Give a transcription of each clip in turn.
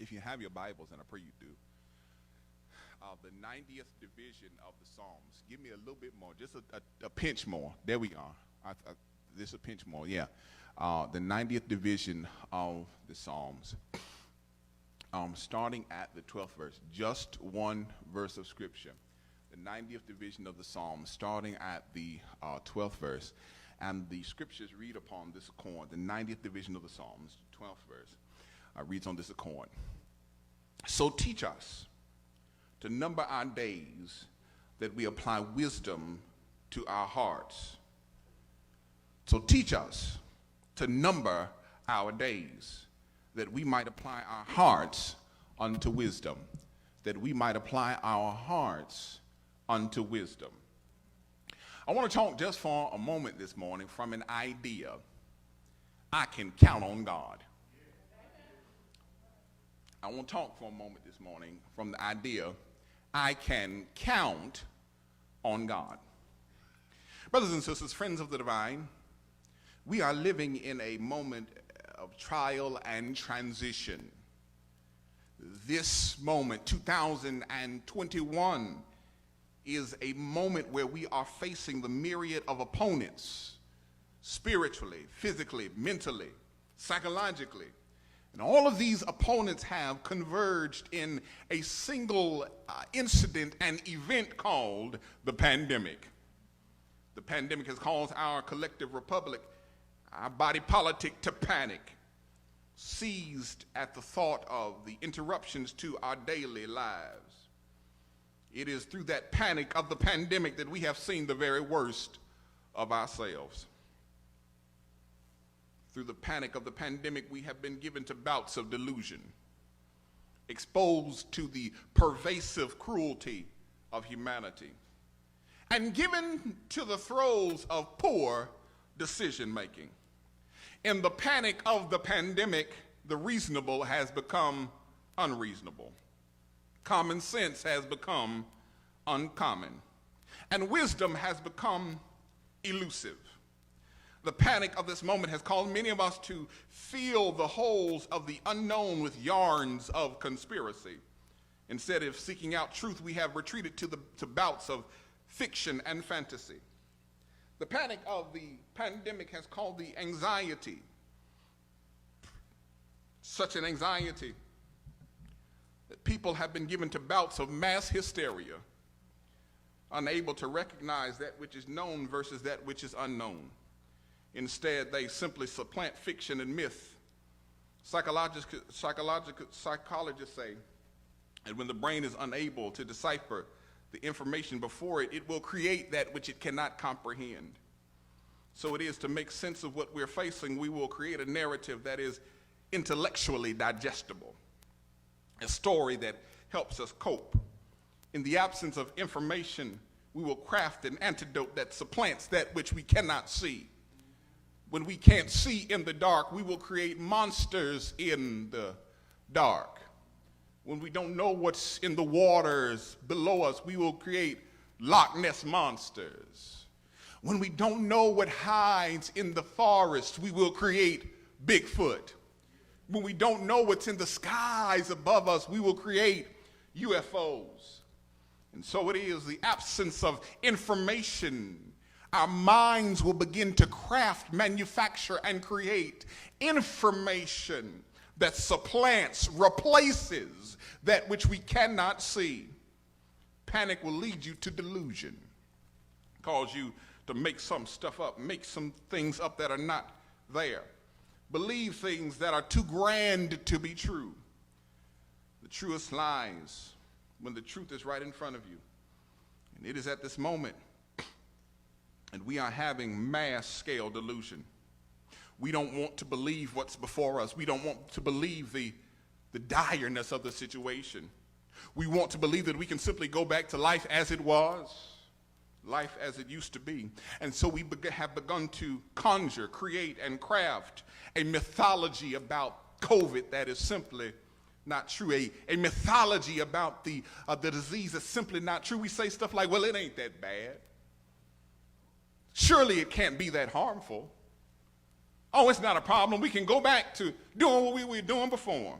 If you have your Bibles, and I pray you do, the 90th division of the Psalms. Give me a little bit more, just a pinch more. There we are. This a pinch more, yeah. The 90th division of the Psalms, starting at the 12th verse, just one verse of Scripture. The 90th division of the Psalms, starting at the 12th verse. And the Scriptures read upon this accord, the 90th division of the Psalms, 12th verse, reads on this accord. So teach us to number our days, that we apply wisdom to our hearts. So teach us to number our days, that we might apply our hearts unto wisdom. That we might apply our hearts unto wisdom. I want to talk just for a moment this morning from an idea. I can count on God. I want to talk for a moment this morning from the idea I can count on God. Brothers and sisters, friends of the divine, we are living in a moment of trial and transition. This moment, 2021, is a moment where we are facing the myriad of opponents, spiritually, physically, mentally, psychologically. And all of these opponents have converged in a single incident and event called the pandemic. The pandemic has caused our collective republic, our body politic, to panic, seized at the thought of the interruptions to our daily lives. It is through that panic of the pandemic that we have seen the very worst of ourselves. Through the panic of the pandemic, we have been given to bouts of delusion, exposed to the pervasive cruelty of humanity, and given to the throes of poor decision-making. In the panic of the pandemic, the reasonable has become unreasonable. Common sense has become uncommon, and wisdom has become elusive. The panic of this moment has caused many of us to fill the holes of the unknown with yarns of conspiracy. Instead of seeking out truth, we have retreated to bouts of fiction and fantasy. The panic of the pandemic has caused the anxiety, such an anxiety that people have been given to bouts of mass hysteria, unable to recognize that which is known versus that which is unknown. Instead, they simply supplant fiction and myth. Psychologists say that when the brain is unable to decipher the information before it, it will create that which it cannot comprehend. So it is to make sense of what we're facing, we will create a narrative that is intellectually digestible, a story that helps us cope. In the absence of information, we will craft an antidote that supplants that which we cannot see. When we can't see in the dark, we will create monsters in the dark. When we don't know what's in the waters below us, we will create Loch Ness monsters. When we don't know what hides in the forest, we will create Bigfoot. When we don't know what's in the skies above us, we will create UFOs. And so it is the absence of information. Our minds will begin to craft, manufacture, and create information that supplants, replaces that which we cannot see. Panic will lead you to delusion, cause you to make some stuff up, make some things up that are not there. Believe things that are too grand to be true. The truest lies when the truth is right in front of you. And it is at this moment, and we are having mass scale delusion. We don't want to believe what's before us. We don't want to believe the direness of the situation. We want to believe that we can simply go back to life as it was, life as it used to be. And so we have begun to conjure, create, and craft a mythology about COVID that is simply not true. A mythology about the disease that's simply not true. We say stuff like, well, it ain't that bad. Surely it can't be that harmful. Oh, it's not a problem. We can go back to doing what we were doing before.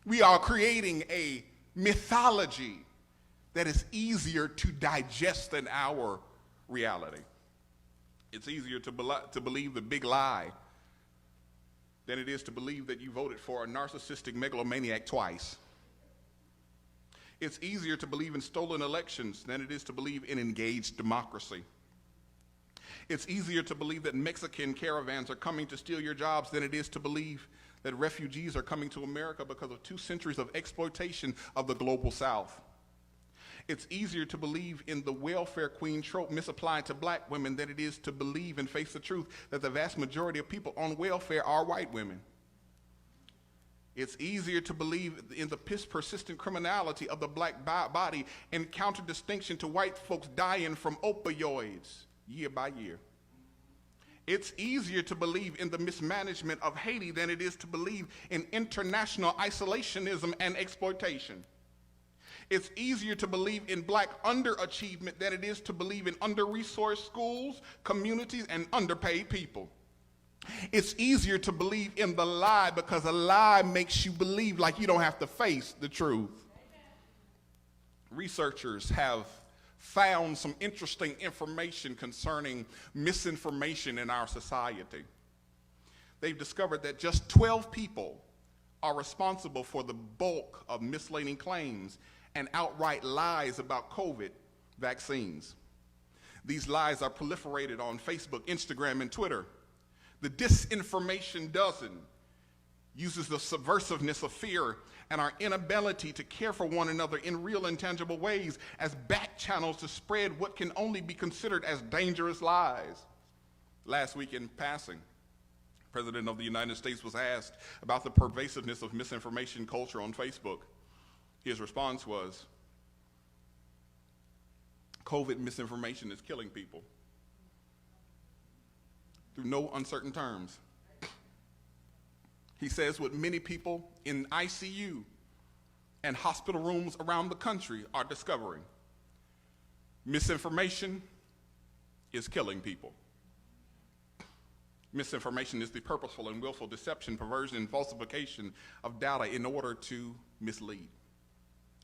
We are creating a mythology that is easier to digest than our reality. It's easier to believe the big lie than it is to believe that you voted for a narcissistic megalomaniac twice. It's easier to believe in stolen elections than it is to believe in engaged democracy. It's easier to believe that Mexican caravans are coming to steal your jobs than it is to believe that refugees are coming to America because of 2 centuries of exploitation of the global South. It's easier to believe in the welfare queen trope misapplied to black women than it is to believe and face the truth that the vast majority of people on welfare are white women. It's easier to believe in the persistent criminality of the black body in counter-distinction to white folks dying from opioids year by year. It's easier to believe in the mismanagement of Haiti than it is to believe in international isolationism and exploitation. It's easier to believe in black underachievement than it is to believe in under-resourced schools, communities, and underpaid people. It's easier to believe in the lie because a lie makes you believe like you don't have to face the truth. Researchers have found some interesting information concerning misinformation in our society. They've discovered that just 12 people are responsible for the bulk of misleading claims and outright lies about COVID vaccines. These lies are proliferated on Facebook, Instagram, and Twitter. The disinformation dozen uses the subversiveness of fear and our inability to care for one another in real and tangible ways as back channels to spread what can only be considered as dangerous lies. Last week in passing, the President of the United States was asked about the pervasiveness of misinformation culture on Facebook. His response was, COVID misinformation is killing people. Through no uncertain terms. He says what many people in ICU and hospital rooms around the country are discovering. Misinformation is killing people. Misinformation is the purposeful and willful deception, perversion, and falsification of data in order to mislead.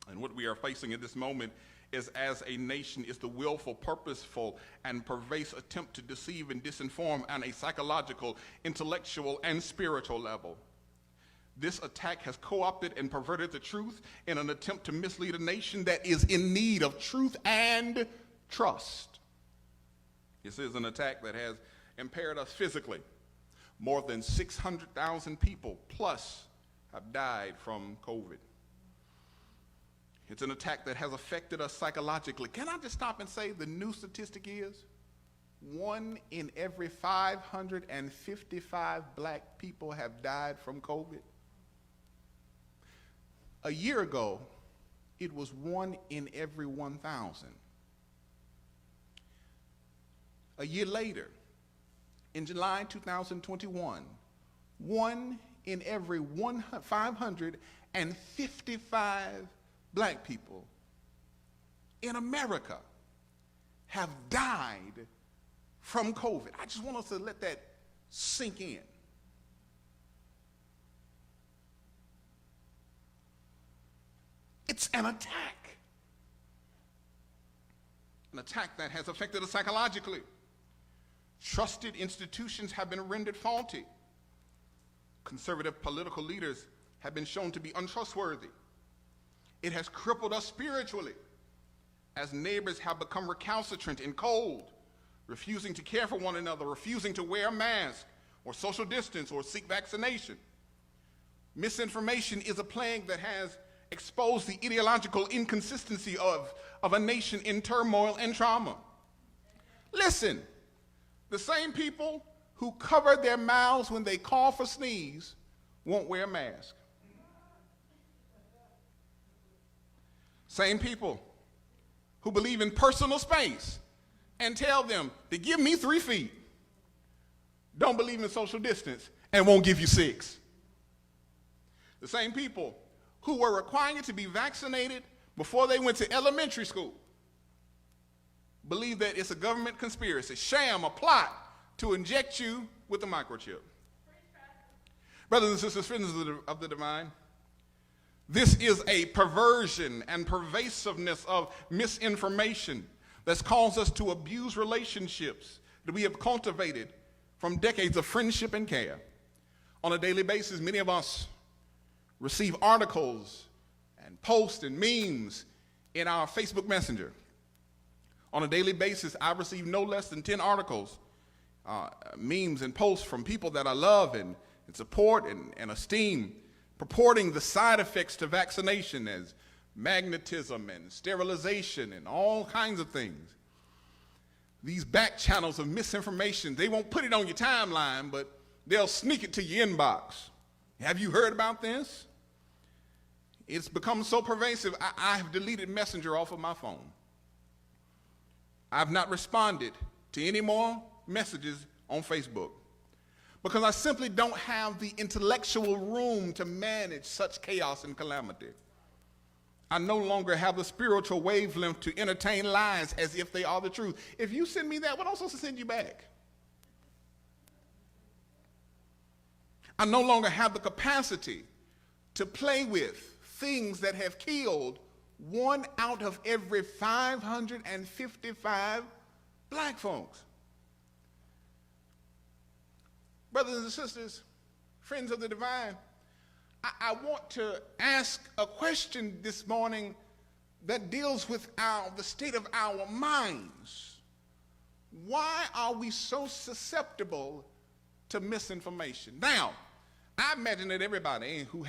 And what we are facing at this moment is, as a nation, is the willful, purposeful, and pervasive attempt to deceive and disinform on a psychological, intellectual, and spiritual level. This attack has co-opted and perverted the truth in an attempt to mislead a nation that is in need of truth and trust. This is an attack that has impaired us physically. More than 600,000 people plus have died from COVID. It's an attack that has affected us psychologically. Can I just stop and say the new statistic is 1 in every 555 black people have died from COVID? A year ago, it was 1 in every 1,000. A year later, in July 2021, 1 in every 555 black people in America have died from COVID. I just want us to let that sink in. It's an attack. An attack that has affected us psychologically. Trusted institutions have been rendered faulty. Conservative political leaders have been shown to be untrustworthy. It has crippled us spiritually, as neighbors have become recalcitrant and cold, refusing to care for one another, refusing to wear a mask or social distance or seek vaccination. Misinformation is a plague that has exposed the ideological inconsistency of a nation in turmoil and trauma. Listen, the same people who cover their mouths when they cough or sneeze won't wear a mask. Same people who believe in personal space and tell them to give me 3 feet, don't believe in social distance and won't give you 6. The same people who were required to be vaccinated before they went to elementary school believe that it's a government conspiracy, sham, a plot to inject you with a microchip. Brothers and sisters, friends of the divine, This is a perversion and pervasiveness of misinformation that's caused us to abuse relationships that we have cultivated from decades of friendship and care. On a daily basis, many of us receive articles and posts and memes in our Facebook Messenger. On a daily basis, I receive no less than 10 articles, memes and posts from people that I love and support and esteem, purporting the side effects to vaccination as magnetism and sterilization and all kinds of things. These back channels of misinformation, they won't put it on your timeline, but they'll sneak it to your inbox. Have you heard about this? It's become so pervasive, I have deleted Messenger off of my phone. I've not responded to any more messages on Facebook because I simply don't have the intellectual room to manage such chaos and calamity. I no longer have the spiritual wavelength to entertain lies as if they are the truth. If you send me that, what am I supposed to send you back? I no longer have the capacity to play with things that have killed 1 out of every 555 black folks. Brothers and sisters, friends of the divine, I want to ask a question this morning that deals with the state of our minds. Why are we so susceptible to misinformation? Now, I imagine that everybody who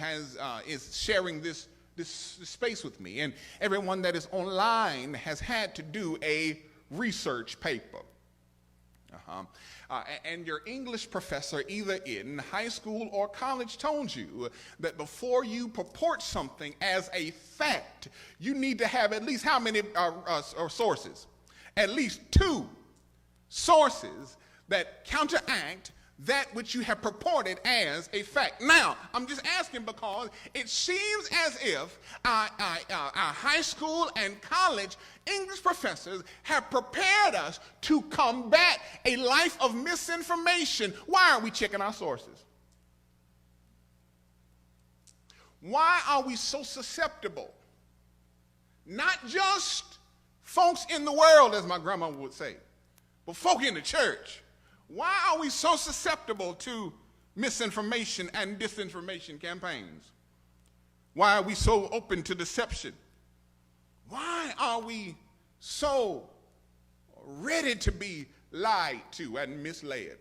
is sharing this space with me, and everyone that is online has had to do a research paper. And your English professor, either in high school or college, told you that before you purport something as a fact, you need to have at least how many sources? At least 2 sources that counteract that which you have purported as a fact. Now, I'm just asking because it seems as if our high school and college English professors have prepared us to combat a life of misinformation. Why aren't we checking our sources? Why are we so susceptible? Not just folks in the world, as my grandma would say, but folk in the church. Why are we so susceptible to misinformation and disinformation campaigns? Why are we so open to deception? Why are we so ready to be lied to and misled?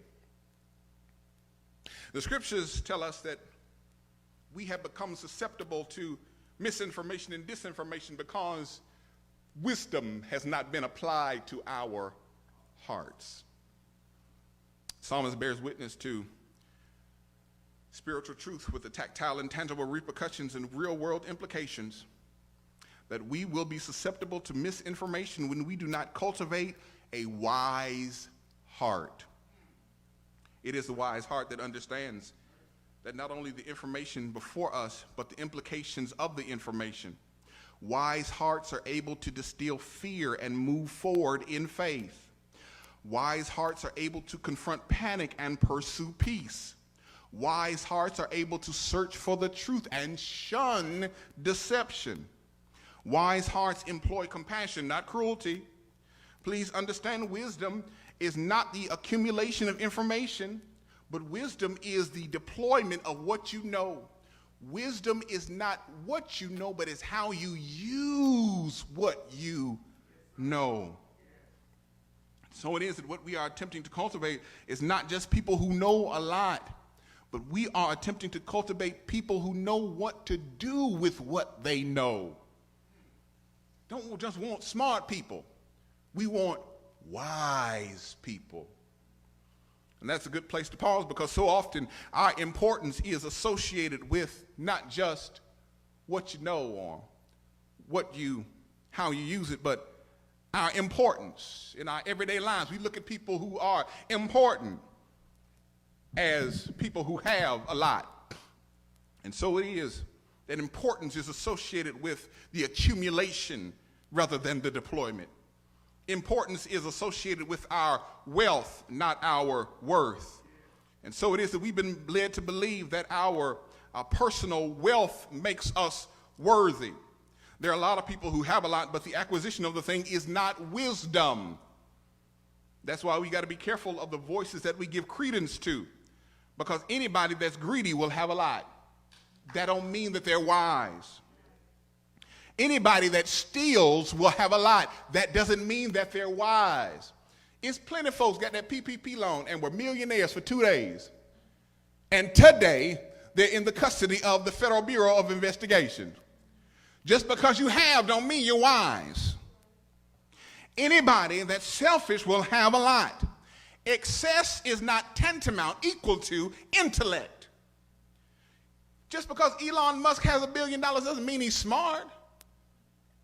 The scriptures tell us that we have become susceptible to misinformation and disinformation because wisdom has not been applied to our hearts. Psalmist bears witness to spiritual truth with the tactile and tangible repercussions and real-world implications that we will be susceptible to misinformation when we do not cultivate a wise heart. It is the wise heart that understands that not only the information before us, but the implications of the information. Wise hearts are able to distill fear and move forward in faith. Wise hearts are able to confront panic and pursue peace. Wise hearts are able to search for the truth and shun deception. Wise hearts employ compassion, not cruelty. Please understand, wisdom is not the accumulation of information, but wisdom is the deployment of what you know. Wisdom is not what you know, but it's how you use what you know. So it is that what we are attempting to cultivate is not just people who know a lot, but we are attempting to cultivate people who know what to do with what they know. Don't just want smart people. We want wise people. And that's a good place to pause because so often our importance is associated with not just what you know or how you use it, but our importance in our everyday lives. We look at people who are important as people who have a lot. And so it is that importance is associated with the accumulation rather than the deployment. Importance is associated with our wealth, not our worth. And so it is that we've been led to believe that our personal wealth makes us worthy. There are a lot of people who have a lot, but the acquisition of the thing is not wisdom. That's why we got to be careful of the voices that we give credence to, because anybody that's greedy will have a lot. That don't mean that they're wise. Anybody that steals will have a lot. That doesn't mean that they're wise. It's plenty of folks got that PPP loan and were millionaires for 2 days. And today, they're in the custody of the Federal Bureau of Investigation. Just because you have don't mean you're wise. Anybody that's selfish will have a lot. Excess is not tantamount equal to intellect. Just because Elon Musk has $1 billion doesn't mean he's smart.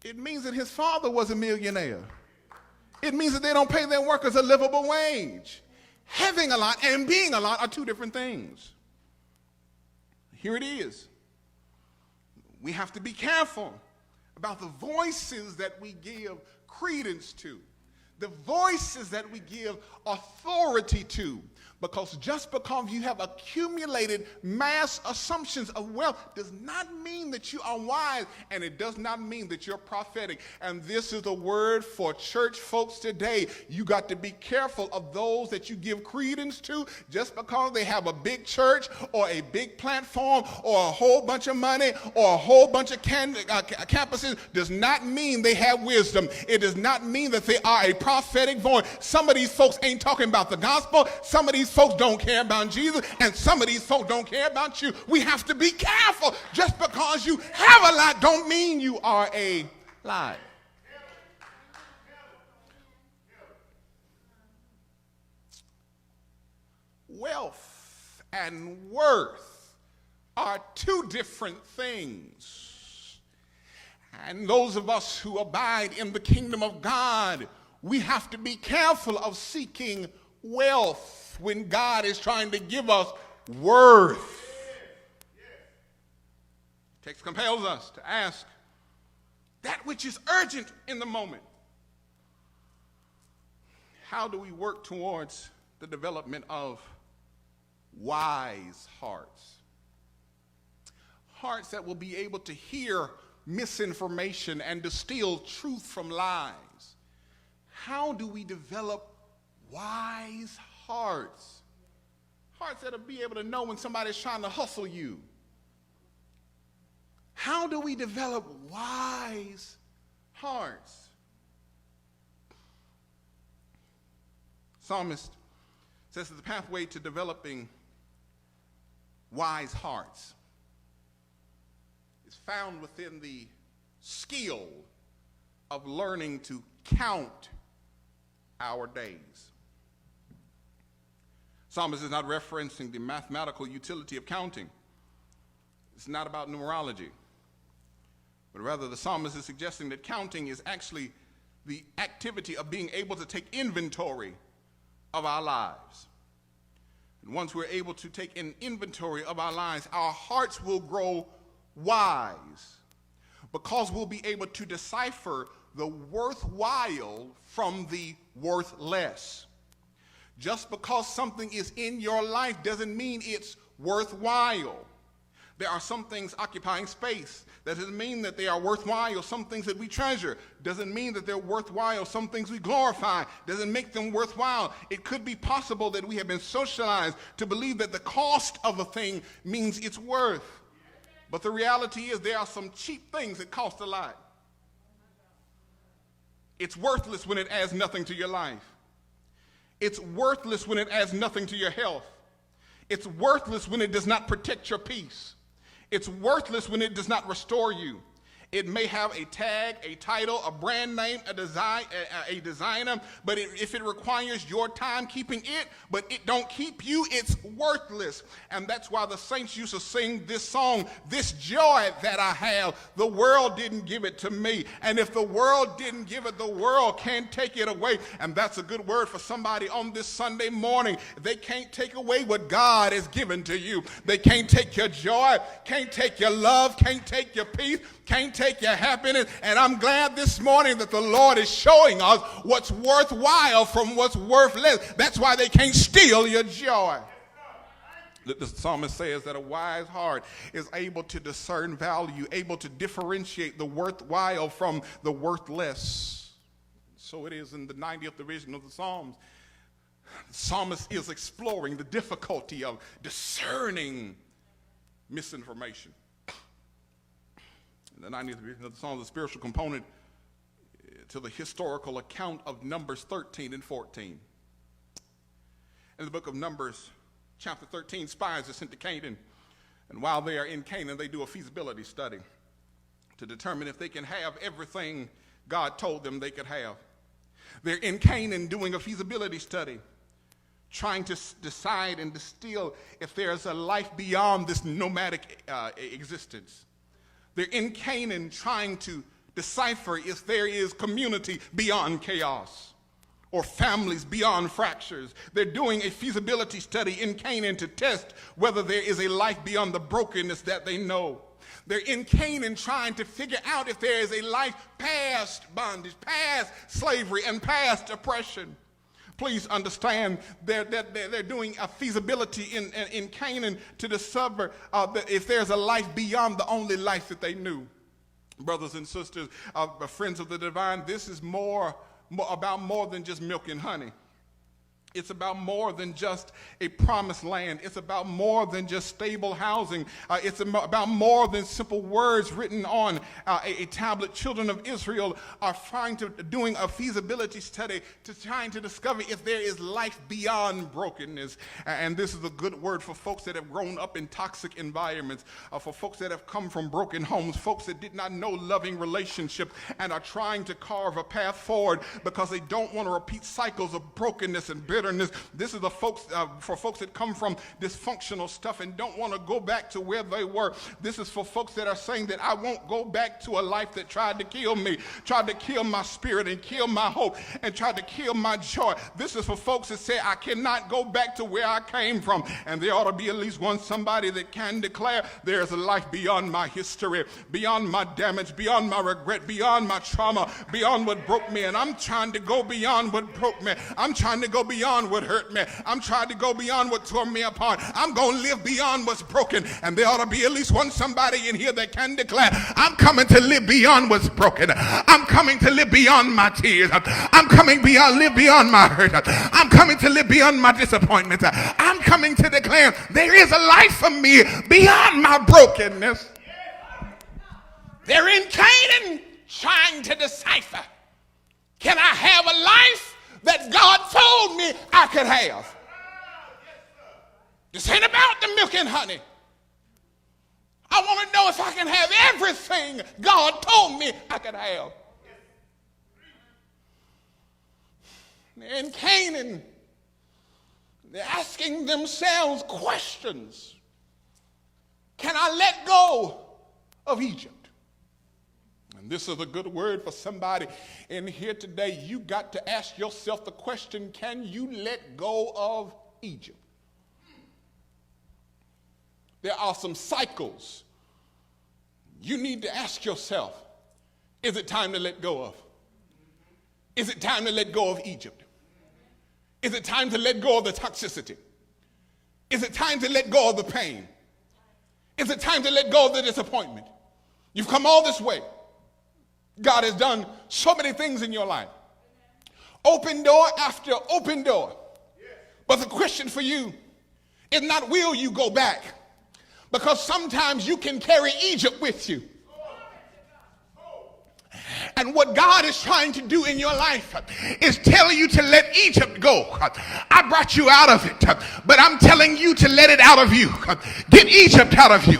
It means that his father was a millionaire. It means that they don't pay their workers a livable wage. Having a lot and being a lot are two different things. Here it is. We have to be careful about the voices that we give credence to, the voices that we give authority to, because just because you have accumulated mass assumptions of wealth does not mean that you are wise, and it does not mean that you're prophetic. And this is the word for church folks today. You got to be careful of those that you give credence to. Just because they have a big church or a big platform or a whole bunch of money or a whole bunch of campuses does not mean they have wisdom. It does not mean that they are a prophetic voice. Some of these folks ain't talking about the gospel. Some of these folks don't care about Jesus, and some of these folks don't care about you. We have to be careful. Just because you have a lot don't mean you are a lot. Wealth and worth are two different things. And those of us who abide in the kingdom of God, we have to be careful of seeking wealth when God is trying to give us worth. Text compels us to ask that which is urgent in the moment. How do we work towards the development of wise hearts? Hearts that will be able to hear misinformation and distill truth from lies. How do we develop wise hearts? Hearts that'll be able to know when somebody's trying to hustle you. How do we develop wise hearts? Psalmist says that the pathway to developing wise hearts is found within the skill of learning to count our days. Psalmist is not referencing the mathematical utility of counting. It's not about numerology, but rather the psalmist is suggesting that counting is actually the activity of being able to take inventory of our lives. And once we're able to take an inventory of our lives, our hearts will grow wise, because we'll be able to decipher the worthwhile from the worthless. Just because something is in your life doesn't mean it's worthwhile. There are some things occupying space. That doesn't mean that they are worthwhile. Some things that we treasure doesn't mean that they're worthwhile. Some things we glorify doesn't make them worthwhile. It could be possible that we have been socialized to believe that the cost of a thing means its worth. But the reality is there are some cheap things that cost a lot. It's worthless when it adds nothing to your life. It's worthless when it adds nothing to your health. It's worthless when it does not protect your peace. It's worthless when it does not restore you. It may have a tag, a title, a brand name, a designer, but if it requires your time keeping it, but it don't keep you, it's worthless. And that's why the saints used to sing this song, "This joy that I have, the world didn't give it to me. And if the world didn't give it, the world can't take it away." And that's a good word for somebody on this Sunday morning. They can't take away what God has given to you. They can't take your joy, can't take your love, can't take your peace, can't take your happiness. And I'm glad this morning that the Lord is showing us what's worthwhile from what's worthless. That's why they can't steal your joy. The psalmist says that a wise heart is able to discern value, able to differentiate the worthwhile from the worthless. So it is in the 90th division of the Psalms. The psalmist is exploring the difficulty of discerning misinformation. In the 90th division of the Psalms, the spiritual component to the historical account of Numbers 13 and 14. In the book of Numbers, chapter 13, spies are sent to Canaan, and while they are in Canaan, they do a feasibility study to determine if they can have everything God told them they could have. They're in Canaan doing a feasibility study, trying to decide and distill if there's a life beyond this nomadic existence. They're in Canaan trying to decipher if there is community beyond chaos or families beyond fractures. They're doing a feasibility study in Canaan to test whether there is a life beyond the brokenness that they know. They're in Canaan trying to figure out if there is a life past bondage, past slavery, and past oppression. Please understand they're doing a feasibility in Canaan to discover if there's a life beyond the only life that they knew. Brothers and sisters, friends of the divine, this is about more than just milk and honey. It's about more than just a promised land. It's about more than just stable housing. It's about more than simple words written on a tablet. Children of Israel are doing a feasibility study trying to discover if there is life beyond brokenness. And this is a good word for folks that have grown up in toxic environments, for folks that have come from broken homes, folks that did not know loving relationship and are trying to carve a path forward because they don't want to repeat cycles of brokenness and bitterness. This is for folks that come from dysfunctional stuff and don't want to go back to where they were. This is for folks that are saying that I won't go back to a life that tried to kill me, tried to kill my spirit and kill my hope and tried to kill my joy. This is for folks that say I cannot go back to where I came from. And there ought to be at least somebody that can declare there is a life beyond my history, beyond my damage, beyond my regret, beyond my trauma, beyond what broke me. And I'm trying to go beyond what broke me. I'm trying to go beyond what hurt me. I'm trying to go beyond what tore me apart. I'm going to live beyond what's broken. And there ought to be at least somebody in here that can declare, I'm coming to live beyond what's broken. I'm coming to live beyond my tears. I'm coming live beyond my hurt. I'm coming to live beyond my disappointment. I'm coming to declare there is a life for me beyond my brokenness. They're in Canaan trying to decipher, can I have a life that God told me I could have? This ain't about the milk and honey. I want to know if I can have everything God told me I could have. They're in Canaan. They're asking themselves questions. Can I let go of Egypt? And this is a good word for somebody in here today. You got to ask yourself the question, can you let go of Egypt? There are some cycles you need to ask yourself. Is it time to let go of? Is it time to let go of Egypt? Is it time to let go of the toxicity? Is it time to let go of the pain? Is it time to let go of the disappointment? You've come all this way. God has done so many things in your life. Open door after open door. But the question for you is not will you go back? Because sometimes you can carry Egypt with you. And what God is trying to do in your life is tell you to let Egypt go. I brought you out of it, but I'm telling you to let it out of you. Get Egypt out of you.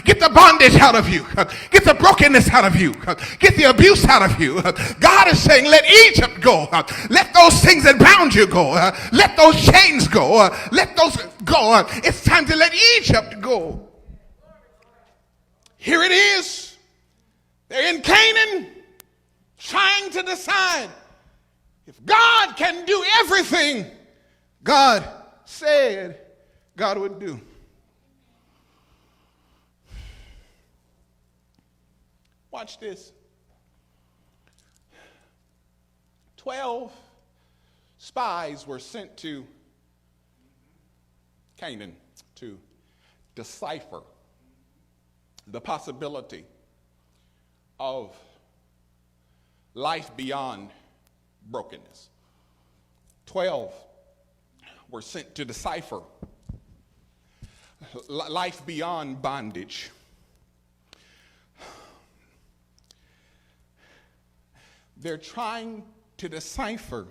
Get the bondage out of you. Get the brokenness out of you. Get the abuse out of you. God is saying, let Egypt go. Let those things that bound you go. Let those chains go. Let those go. It's time to let Egypt go. Here it is. They're in Canaan, trying to decide if God can do everything God said God would do. Watch this. 12 spies were sent to Canaan to decipher the possibility of life beyond brokenness. 12 were sent to decipher life beyond bondage. They're trying to decipher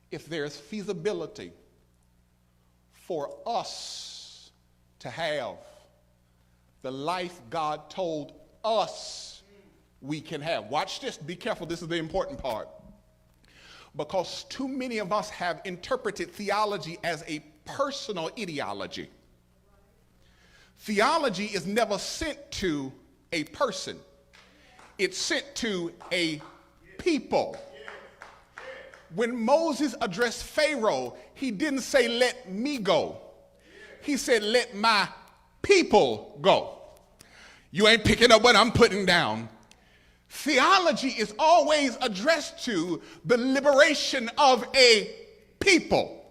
if there's feasibility for us to have the life God told us we can have. Watch this, be careful, this is the important part. Because too many of us have interpreted theology as a personal ideology. Theology is never sent to a person. It's sent to a people. When Moses addressed Pharaoh, he didn't say, let me go. He said, let my people go. You ain't picking up what I'm putting down. Theology is always addressed to the liberation of a people.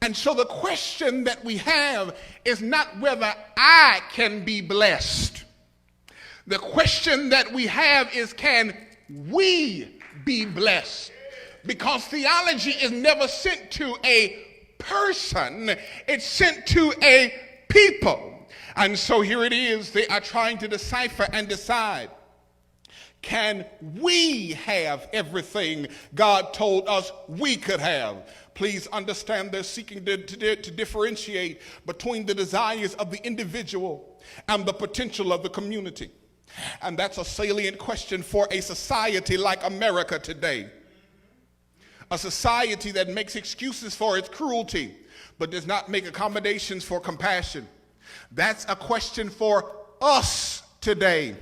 And so the question that we have is not whether I can be blessed. The question that we have is, can we be blessed? Because theology is never sent to a person, it's sent to a people. And so here it is, they are trying to decipher and decide, can we have everything God told us we could have? Please understand they're seeking to differentiate between the desires of the individual and the potential of the community. And that's a salient question for a society like America today. A society that makes excuses for its cruelty, but does not make accommodations for compassion. That's a question for us today.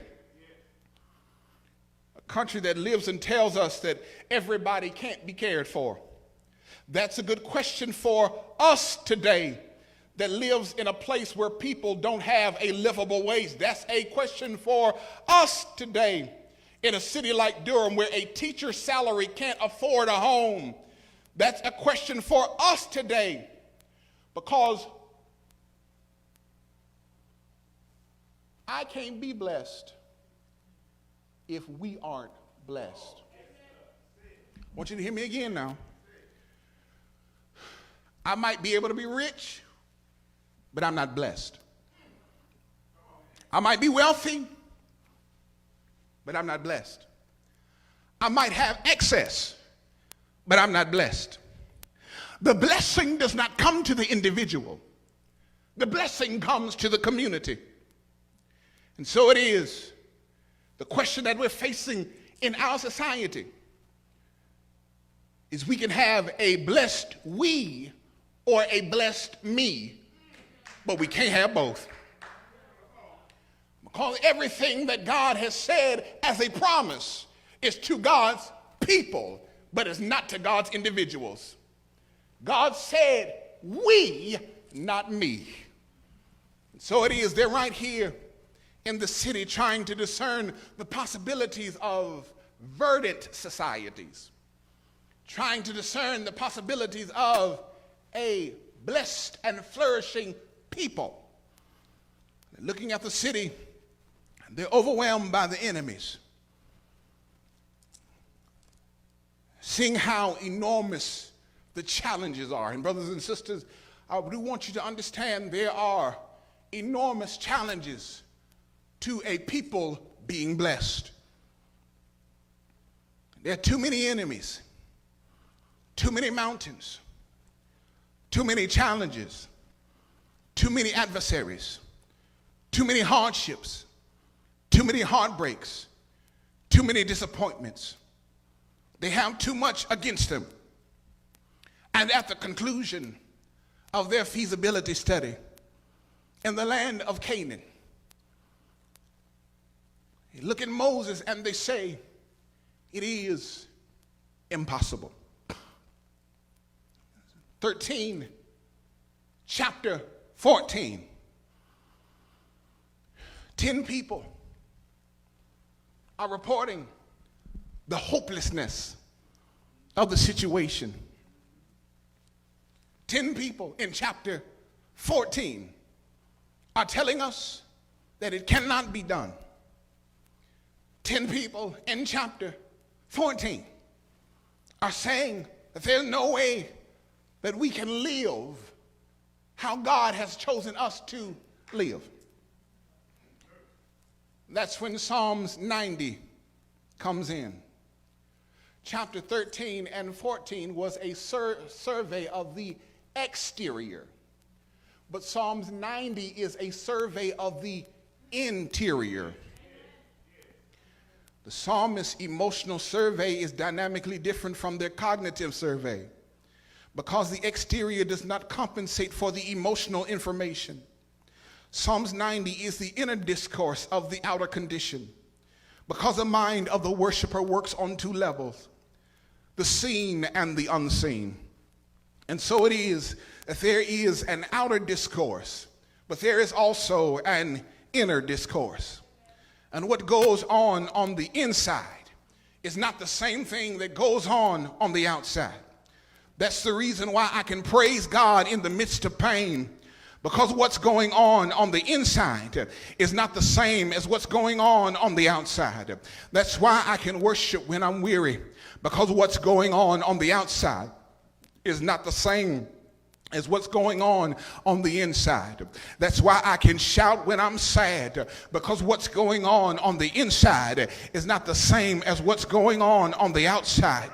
A country that lives and tells us that everybody can't be cared for. That's a good question for us today that lives in a place where people don't have a livable wage. That's a question for us today. In a city like Durham, where a teacher's salary can't afford a home, that's a question for us today. Because I can't be blessed if we aren't blessed. I want you to hear me again now. I might be able to be rich, but I'm not blessed. I might be wealthy, but I'm not blessed. I might have excess, but I'm not blessed. The blessing does not come to the individual. The blessing comes to the community. And so it is the question that we're facing in our society is we can have a blessed we or a blessed me, but we can't have both. Because everything that God has said as a promise is to God's people, but it's not to God's individuals. God said, we, not me. So it is, they're right here in the city trying to discern the possibilities of verdant societies, trying to discern the possibilities of a blessed and flourishing people. They're looking at the city, they're overwhelmed by the enemies, seeing how enormous the challenges are. And brothers and sisters, I do want you to understand there are enormous challenges to a people being blessed. There are too many enemies, too many mountains, too many challenges, too many adversaries, too many hardships, too many heartbreaks, too many disappointments. They have too much against them. And at the conclusion of their feasibility study in the land of Canaan, they look at Moses and they say, it is impossible. 13, chapter 14. 10 people are reporting the hopelessness of the situation. 10 people in chapter 14 are telling us that it cannot be done. 10 people in chapter 14 are saying that there's no way that we can live how God has chosen us to live. That's when Psalms 90 comes in. Chapter 13 and 14 was a survey of the exterior, but Psalms 90 is a survey of the interior. The psalmist's emotional survey is dynamically different from their cognitive survey because the exterior does not compensate for the emotional information. Psalms 90 is the inner discourse of the outer condition because the mind of the worshiper works on two levels, the seen and the unseen. And so it is that there is an outer discourse, but there is also an inner discourse. And what goes on the inside is not the same thing that goes on the outside. That's the reason why I can praise God in the midst of pain, because what's going on the inside is not the same as what's going on the outside. That's why I can worship when I'm weary, because what's going on the outside is not the same as what's going on the inside. That's why I can shout when I'm sad, because what's going on the inside is not the same as what's going on the outside.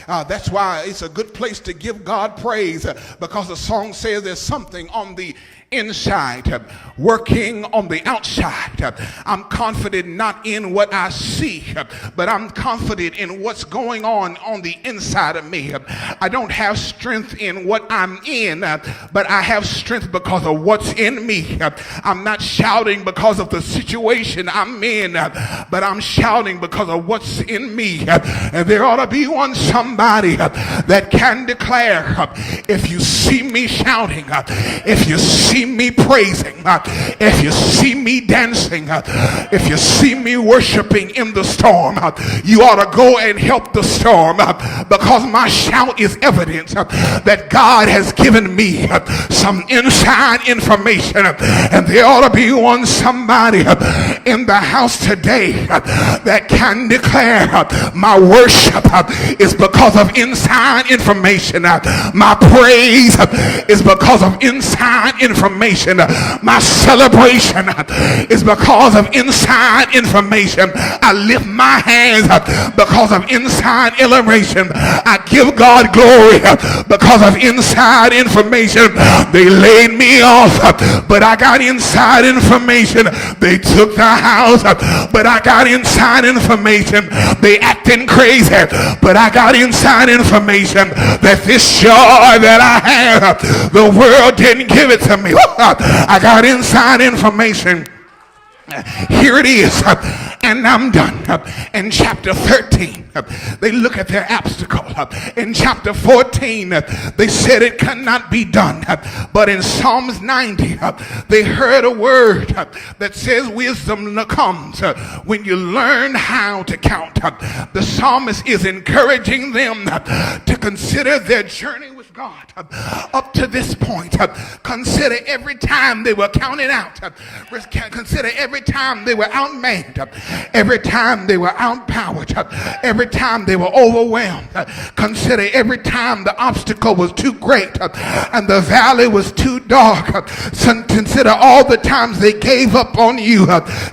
That's why it's a good place to give God praise, because the song says there's something on the inside working on the outside. I'm confident not in what I see, but I'm confident in what's going on the inside of me. I don't have strength in what I'm in, but I have strength because of what's in me. I'm not shouting because of the situation I'm in, but I'm shouting because of what's in me. And there ought to be somebody that can declare, if you see me shouting, if you see me praising, if you see me dancing, if you see me worshiping in the storm, you ought to go and help the storm, because my shout is evidence that God has given me some inside information. And there ought to be somebody in the house today that can declare, my worship is because of inside information, my praise is because of inside information, my celebration is because of inside information. I lift my hands because of inside illustration. I give God glory because of inside information. They laid me off, but I got inside information. They took the house, but I got inside information. They acting crazy, but I got inside information that this joy that I have, the world didn't give it to me. I got inside information. Here it is, and I'm done. In chapter 13, they look at their obstacle. In chapter 14, they said it cannot be done. But in Psalms 90, they heard a word that says wisdom comes when you learn how to count. The psalmist is encouraging them to consider their journey with God up to this point. Consider every time they were counted out. Consider every time they were outmanned, every time they were outpowered, every time they were overwhelmed. Consider every time the obstacle was too great and the valley was too dark. Consider all the times they gave up on you.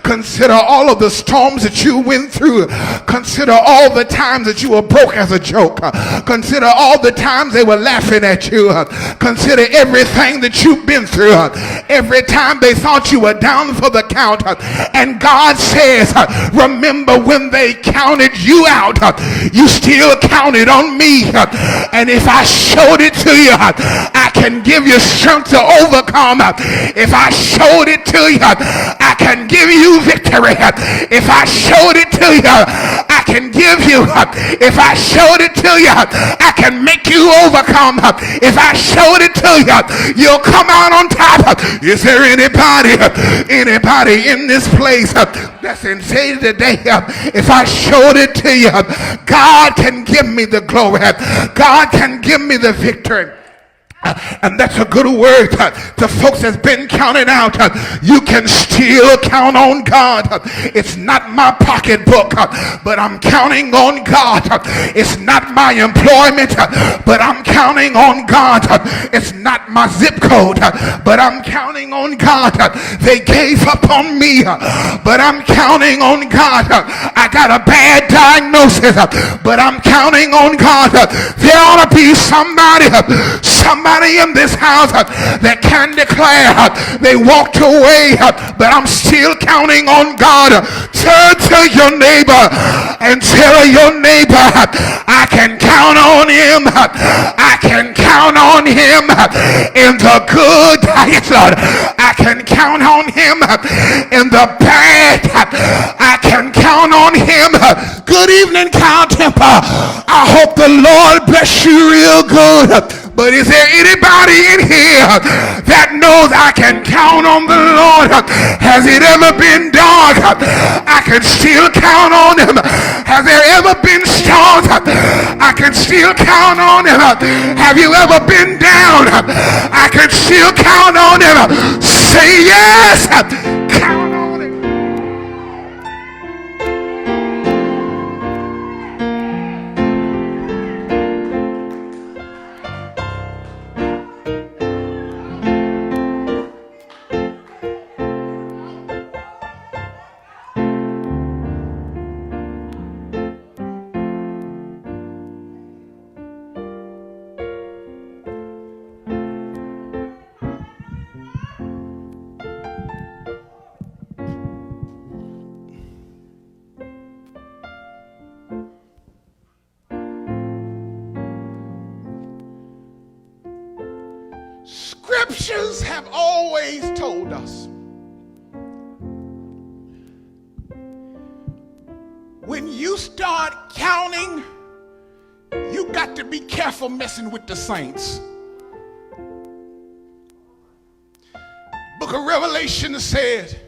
Consider all of the storms that you went through. Consider all the times that you were broke as a joke. Consider all the times they were laughing at you. Consider everything that you've been through. Every time they thought you were down for the count. And God says, remember when they counted you out, you still counted on me. And if I showed it to you, I can give you strength to overcome. If I showed it to you, I can give you victory. If I showed it to you, I can give you. If I showed it to you, I can make you overcome. If I showed it to you, you'll come out on top. Is there anybody in this place that's in faith today? If I showed it to you, God can give me the glory. God can give me the victory. And that's a good word to folks that's been counted out. You can still count on God. It's not my pocketbook, but I'm counting on God. It's not my employment, but I'm counting on God. It's not my zip code, but I'm counting on God. They gave up on me, but I'm counting on God. I got a bad diagnosis, but I'm counting on God. There ought to be somebody in this house that can declare they walked away, but I'm still counting on God. Turn to your neighbor and tell your neighbor, I can count on him. I can count on him in the good. Yes, Lord. I can count on him in the bad. I can count on him. Good evening, Count Temper. I hope the Lord bless you real good. But is there anybody in here that knows I can count on the Lord? Has it ever been dark? I can still count on him. Has there ever been storms? I can still count on him. Have you ever been down? I can still count on him. Say yes. Count on him. Scriptures have always told us when you start counting, you got to be careful messing with the saints. Book of Revelation said,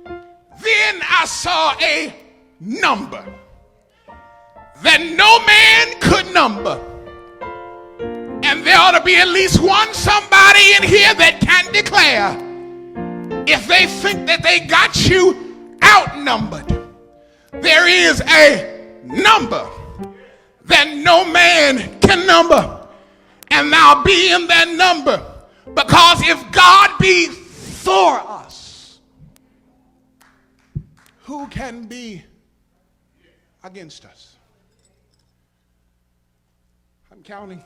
then I saw a number that no man could number. And there ought to be at least somebody in here that can declare, if they think that they got you outnumbered, there is a number that no man can number. And thou be in that number, because if God be for us, who can be against us? I'm counting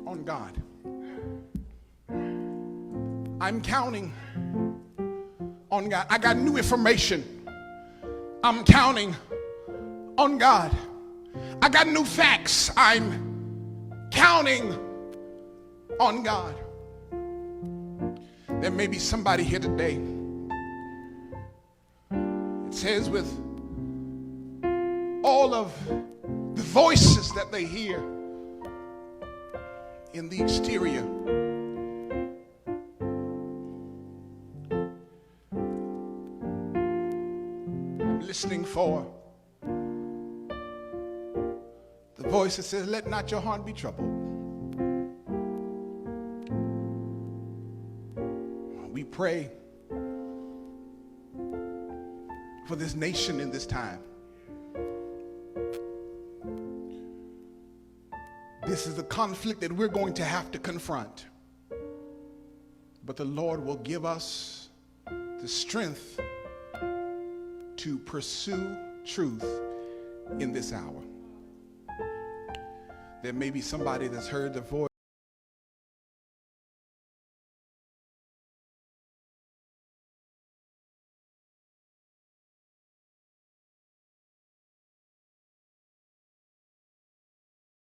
on God. I'm counting on God. I got new information. I'm counting on God. I got new facts. I'm counting on God. There may be somebody here today. It says with all of the voices that they hear in the exterior, I'm listening for the voice that says, let not your heart be troubled. We pray for this nation in this time. This is a conflict that we're going to have to confront. But the Lord will give us the strength to pursue truth in this hour. There may be somebody that's heard the voice